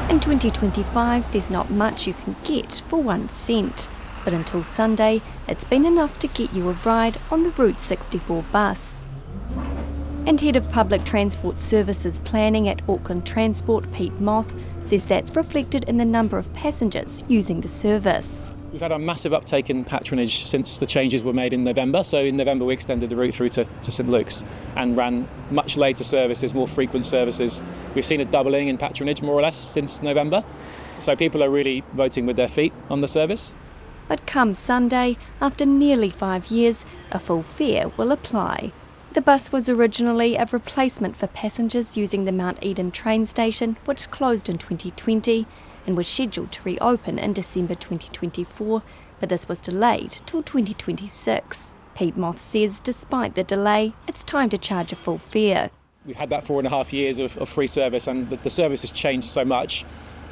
In 2025, there's not much you can get for 1 cent, but until Sunday, it's been enough to get you a ride on the Route 64 bus. And Head of Public Transport Services Planning at Auckland Transport, Pete Moth, says that's reflected in the number of passengers using the service. We've had a massive uptake in patronage since the changes were made in November. So in November we extended the route through to St Luke's and ran much later services, more frequent services. We've seen a doubling in patronage more or less since November. So people are really voting with their feet on the service. But come Sunday, after nearly 5 years, a full fare will apply. The bus was originally a replacement for passengers using the Mount Eden train station, which closed in 2020 and was scheduled to reopen in December 2024, but this was delayed till 2026. Pete Moth says despite the delay, it's time to charge a full fare. We've had that 4.5 years of free service, and the service has changed so much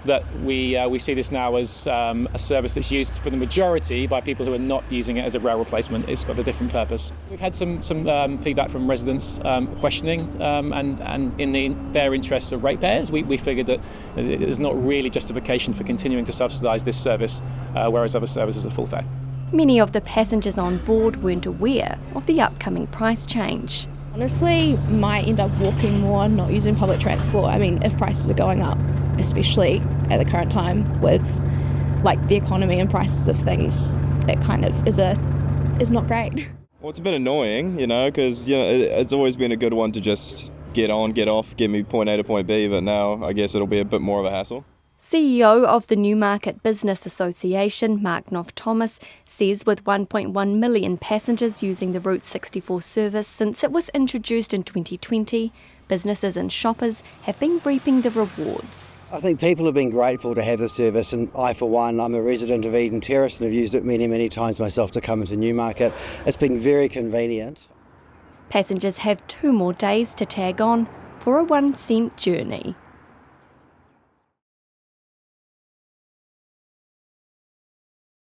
that we see this now as a service that's used for the majority by people who are not using it as a rail replacement. It's got a different purpose. We've had some feedback from residents questioning, and in their interests of ratepayers, we figured that there's not really justification for continuing to subsidise this service, whereas other services are full fare. Many of the passengers on board weren't aware of the upcoming price change. Honestly, might end up walking more, not using public transport. I mean, if prices are going up, especially at the current time with like the economy and prices of things, it kind of is not great. Well, it's a bit annoying, because it's always been a good one to just get on, get off, get me point A to point B, but now I guess it'll be a bit more of a hassle. CEO of the Newmarket Business Association, Mark Thomas, says with 1.1 million passengers using the Route 64 service since it was introduced in 2020, businesses and shoppers have been reaping the rewards. I think people have been grateful to have the service, and I, for one, I'm a resident of Eden Terrace and have used it many, many times myself to come into Newmarket. It's been very convenient. Passengers have 2 more days to tag on for a 1 cent journey.